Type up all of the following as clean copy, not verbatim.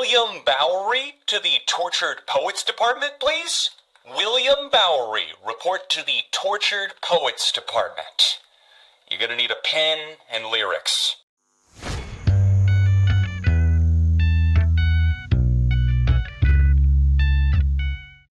William Bowery to the Tortured Poets Department, please? William Bowery, report to the Tortured Poets Department. You're gonna need a pen and lyrics.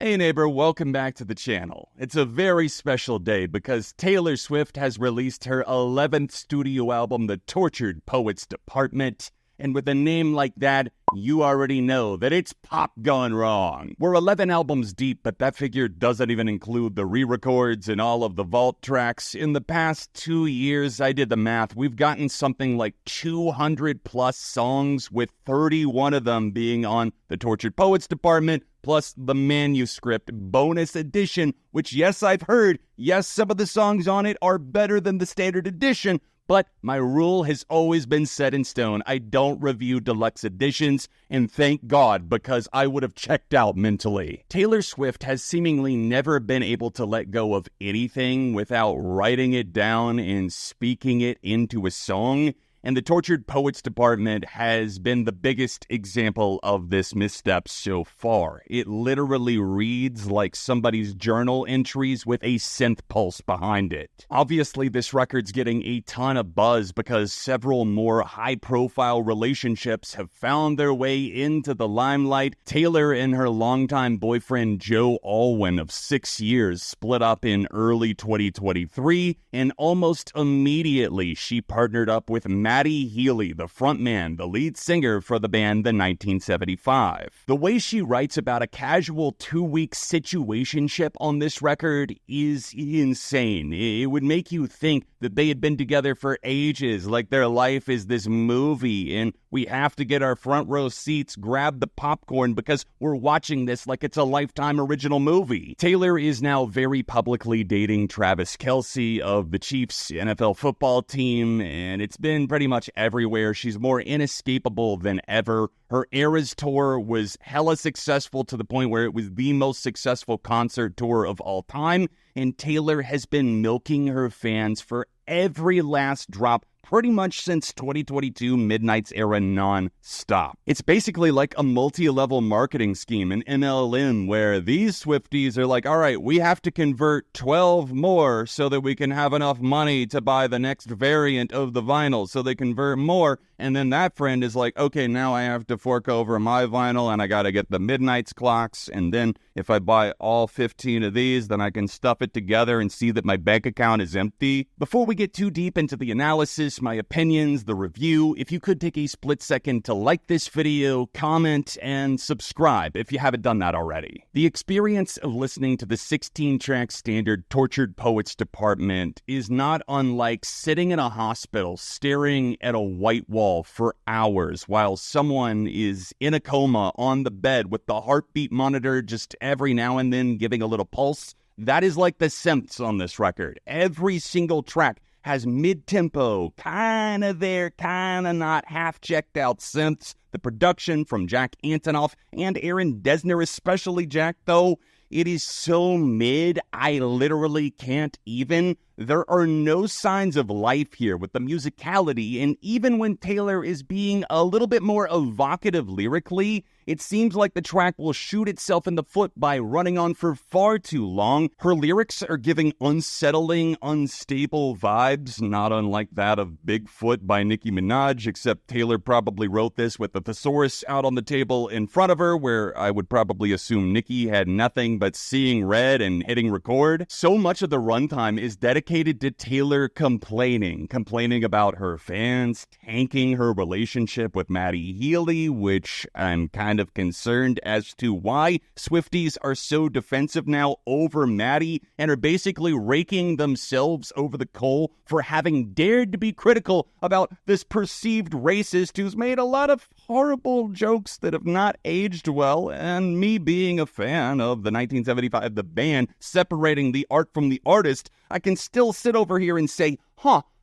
Hey neighbor, welcome back to the channel. It's a very special day because Taylor Swift has released her 11th studio album, The Tortured Poets Department. And with a name like that, you already know that it's pop gone wrong. We're 11 albums deep, but that figure doesn't even include the re-records and all of the vault tracks. In the past 2 years, I did the math, we've gotten something like 200 plus songs, with 31 of them being on the Tortured Poets Department, plus the manuscript bonus edition, which, yes, I've heard, yes, some of the songs on it are better than the standard edition, but my rule has always been set in stone. I don't review deluxe editions, and thank God, because I would have checked out mentally. Taylor Swift has seemingly never been able to let go of anything without writing it down and speaking it into a song. And the Tortured Poets Department has been the biggest example of this misstep so far. It literally reads like somebody's journal entries with a synth pulse behind it. Obviously, this record's getting a ton of buzz because several more high-profile relationships have found their way into the limelight. Taylor and her longtime boyfriend Joe Alwyn of 6 years split up in early 2023, and almost immediately she partnered up with Matty Healy, the frontman, the lead singer for the band The 1975. The way she writes about a casual 2-week situationship on this record is insane. It would make you think that they had been together for ages, like their life is this movie, and we have to get our front row seats, grab the popcorn, because we're watching this like it's a Lifetime original movie. Taylor is now very publicly dating Travis Kelce of the Chiefs NFL football team, and it's been pretty much everywhere. She's more inescapable than ever. Her Eras tour was hella successful to the point where it was the most successful concert tour of all time, and Taylor has been milking her fans for every last drop pretty much since 2022 Midnight's era non-stop. It's basically like a multi-level marketing scheme, an MLM, where these Swifties are like, all right, we have to convert 12 more so that we can have enough money to buy the next variant of the vinyl. So they convert more, and then that friend is like, okay, now I have to fork over my vinyl and I gotta get the Midnight's clocks, and then if I buy all 15 of these, then I can stuff it together and see that my bank account is empty. Before we get too deep into the analysis, my opinions, the review, if you could take a split second to like this video, comment, and subscribe if you haven't done that already. The experience of listening to the 16-track standard Tortured Poets Department is not unlike sitting in a hospital staring at a white wall for hours while someone is in a coma on the bed with the heartbeat monitor just every now and then giving a little pulse. That is like the synths on this record. Every single track has mid-tempo, kinda there, kinda not, half-checked out synths. The production from Jack Antonoff and Aaron Dessner, especially Jack, though, it is so mid, I literally can't even. There are no signs of life here with the musicality, and even when Taylor is being a little bit more evocative lyrically, it seems like the track will shoot itself in the foot by running on for far too long. Her lyrics are giving unsettling, unstable vibes, not unlike that of Bigfoot by Nicki Minaj, except Taylor probably wrote this with the thesaurus out on the table in front of her, where I would probably assume Nicki had nothing but seeing red and hitting record. So much of the runtime is dedicated to Taylor complaining about her fans, tanking her relationship with Matty Healy, which I'm kind of concerned as to why Swifties are so defensive now over Matty and are basically raking themselves over the coal for having dared to be critical about this perceived racist who's made a lot of horrible jokes that have not aged well, and me being a fan of the 1975, the band, separating the art from the artist, I can still sit over here and say,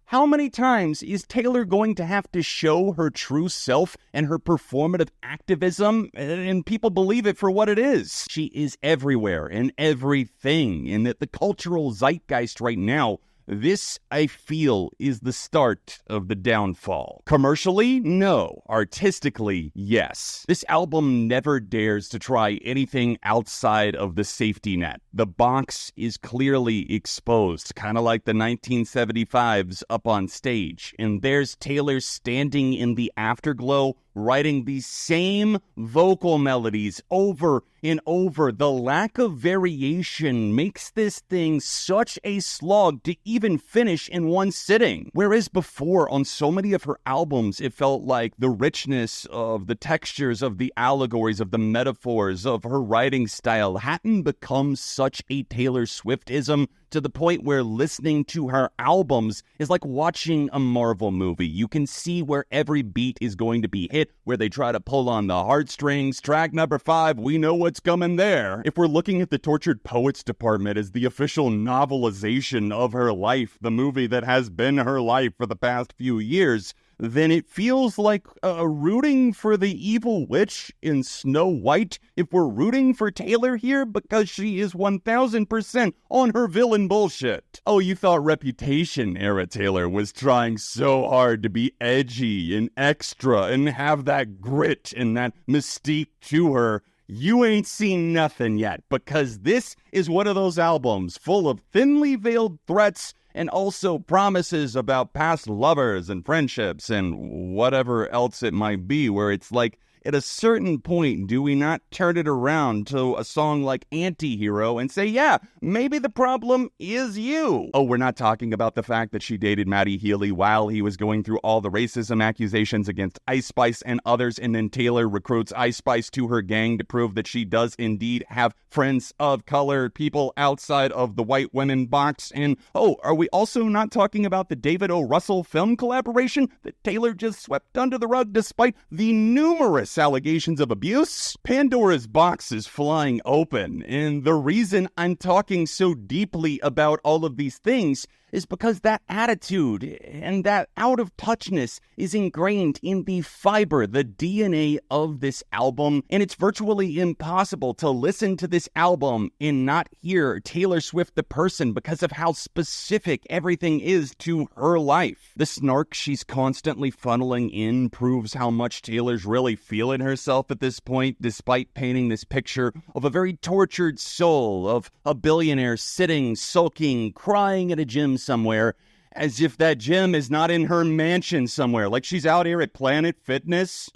how many times is Taylor going to have to show her true self and her performative activism, and people believe it for what it is? She is everywhere and everything, and that the cultural zeitgeist right now This, I feel, is the start of the downfall. Commercially, no. Artistically, yes. This album never dares to try anything outside of the safety net. The box is clearly exposed, kind of like the 1975s up on stage. And there's Taylor standing in the afterglow, writing these same vocal melodies over and over. The lack of variation makes this thing such a slog to even finish in one sitting. Whereas before, on so many of her albums, it felt like the richness of the textures, of the allegories, of the metaphors, of her writing style hadn't become such a Taylor Swiftism to the point where listening to her albums is like watching a Marvel movie. You can see where every beat is going to be hit, where they try to pull on the heartstrings. Track number 5, we know what's coming there. If we're looking at the Tortured Poets department as the official novelization of her life, the movie that has been her life for the past few years, then it feels like rooting for the evil witch in Snow White if we're rooting for Taylor here because she is 1000% on her villain bullshit. Oh, you thought Reputation era Taylor was trying so hard to be edgy and extra and have that grit and that mystique to her. You ain't seen nothing yet, because this is one of those albums full of thinly veiled threats and also promises about past lovers and friendships and whatever else it might be, where it's like, at a certain point, do we not turn it around to a song like Anti-Hero and say, yeah, maybe the problem is you? Oh, we're not talking about the fact that she dated Matty Healy while he was going through all the racism accusations against Ice Spice and others, and then Taylor recruits Ice Spice to her gang to prove that she does indeed have friends of color, people outside of the white women box. And, oh, are we also not talking about the David O. Russell film collaboration that Taylor just swept under the rug despite the numerous allegations of abuse? Pandora's box is flying open, and the reason I'm talking so deeply about all of these things is because that attitude and that out-of-touchness is ingrained in the fiber, the DNA of this album, and it's virtually impossible to listen to this album and not hear Taylor Swift the person because of how specific everything is to her life. The snark she's constantly funneling in proves how much Taylor's really feeling herself at this point, despite painting this picture of a very tortured soul, of a billionaire sitting, sulking, crying at a gym somewhere, as if that gym is not in her mansion somewhere, like she's out here at Planet Fitness.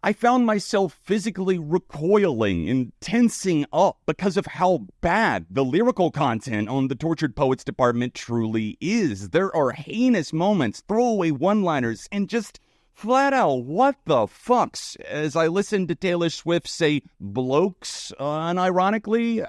I found myself physically recoiling and tensing up because of how bad the lyrical content on the Tortured Poets department truly is. There are heinous moments, throwaway one-liners, and just flat out, what the fucks, as I listened to Taylor Swift say blokes, unironically,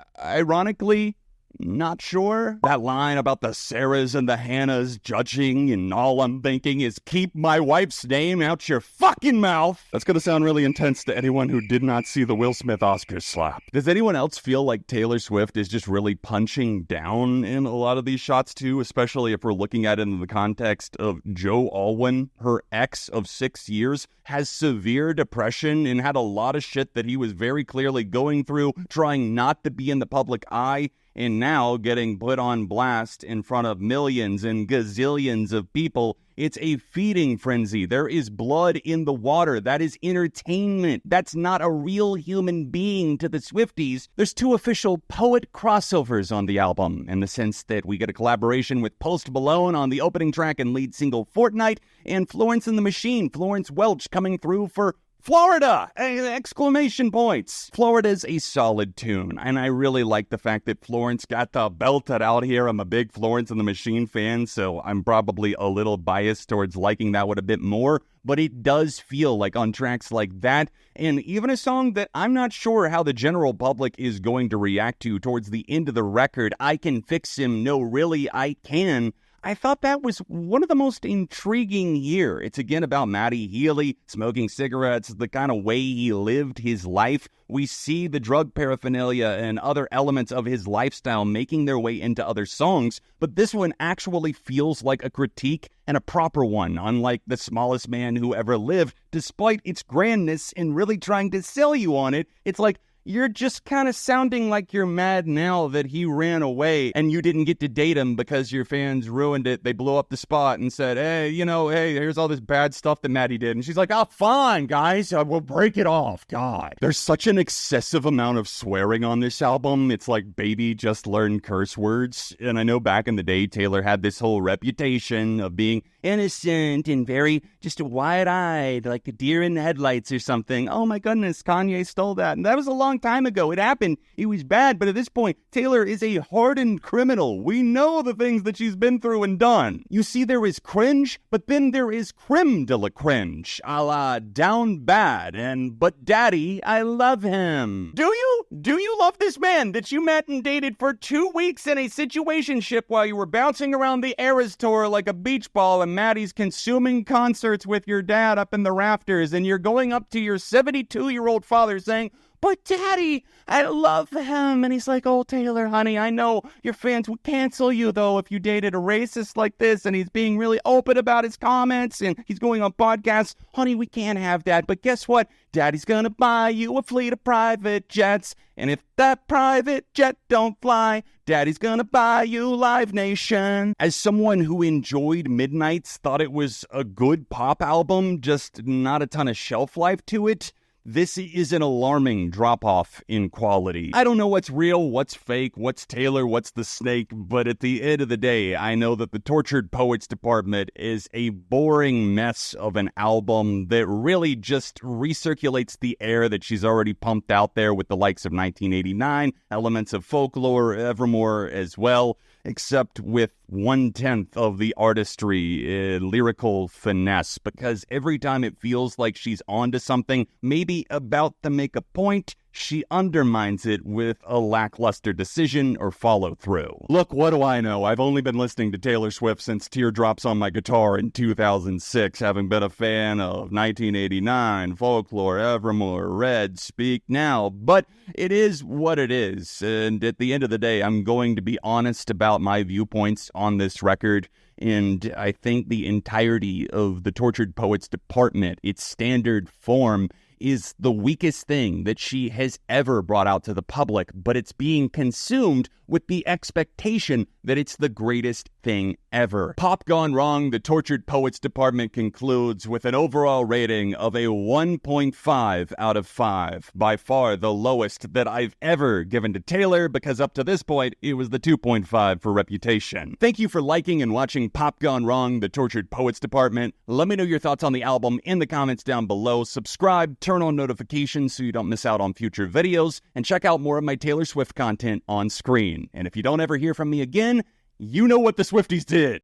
not sure. That line about the Sarahs and the Hannahs judging, and all I'm thinking is keep my wife's name out your fucking mouth. That's gonna sound really intense to anyone who did not see the Will Smith Oscars slap. Does anyone else feel like Taylor Swift is just really punching down in a lot of these shots too, especially if we're looking at it in the context of Joe Alwyn, her ex of 6 years, has severe depression and had a lot of shit that he was very clearly going through, trying not to be in the public eye, and now getting put on blast in front of millions and gazillions of people. It's a feeding frenzy. There is blood in the water. That is entertainment. That's not a real human being to the Swifties. There's 2 official poet crossovers on the album, in the sense that we get a collaboration with Post Malone on the opening track and lead single Fortnight, and Florence and the Machine, Florence Welch, coming through for Florida! Exclamation points! Florida's a solid tune, and I really like the fact that Florence got to belt it out here. I'm a big Florence and the Machine fan, so I'm probably a little biased towards liking that one a bit more, but it does feel like on tracks like that, and even a song that I'm not sure how the general public is going to react to towards the end of the record, I Can Fix Him, No Really I Can, I thought that was one of the most intriguing here. It's again about Matty Healy, smoking cigarettes, the kind of way he lived his life. We see the drug paraphernalia and other elements of his lifestyle making their way into other songs, but this one actually feels like a critique and a proper one, unlike The Smallest Man Who Ever Lived. Despite its grandness and really trying to sell you on it, it's like, you're just kind of sounding like you're mad now that he ran away and you didn't get to date him because your fans ruined it. They blew up the spot and said, hey, hey, here's all this bad stuff that Maddie did. And she's like, oh, fine, guys, we'll break it off. God. There's such an excessive amount of swearing on this album. It's like baby just learned curse words. And I know back in the day, Taylor had this whole reputation of being innocent and very just wide-eyed, like a deer in the headlights or something. Oh my goodness, Kanye stole that. And that was a long time ago. It happened. It was bad. But at this point, Taylor is a hardened criminal. We know the things that she's been through and done. You see, there is cringe, but then there is creme de la cringe, a la down bad. But daddy, I love him. Do you? Do you love this man that you met and dated for 2 weeks in a situationship while you were bouncing around the Eras Tour like a beach ball and Maddie's consuming concerts with your dad up in the rafters, and you're going up to your 72-year-old father saying, but daddy, I love him. And he's like, oh, Taylor, honey, I know your fans would cancel you, though, if you dated a racist like this. And he's being really open about his comments and he's going on podcasts. Honey, we can't have that. But guess what? Daddy's going to buy you a fleet of private jets. And if that private jet don't fly, Daddy's going to buy you Live Nation. As someone who enjoyed Midnights, thought it was a good pop album, just not a ton of shelf life to it, this is an alarming drop-off in quality. I don't know what's real, what's fake, what's Taylor, what's the snake, but at the end of the day, I know that the Tortured Poets Department is a boring mess of an album that really just recirculates the air that she's already pumped out there with the likes of 1989, elements of Folklore, Evermore as well, except with 1/10 of the artistry, lyrical finesse, because every time it feels like she's onto something, maybe about to make a point, she undermines it with a lackluster decision or follow-through. Look, what do I know? I've only been listening to Taylor Swift since Teardrops on My Guitar in 2006, having been a fan of 1989, Folklore, Evermore, Red, Speak Now, but it is what it is, and at the end of the day, I'm going to be honest about my viewpoints on this record. And I think the entirety of the Tortured Poets Department, its standard form, is the weakest thing that she has ever brought out to the public, but it's being consumed with the expectation that it's the greatest thing ever. Pop Gone Wrong, the Tortured Poets Department concludes with an overall rating of a 1.5 out of 5, by far the lowest that I've ever given to Taylor, because up to this point, it was the 2.5 for Reputation. Thank you for liking and watching Pop Gone Wrong, the Tortured Poets Department. Let me know your thoughts on the album in the comments down below. Subscribe, turn on notifications so you don't miss out on future videos, and check out more of my Taylor Swift content on screen. And if you don't ever hear from me again, you know what the Swifties did.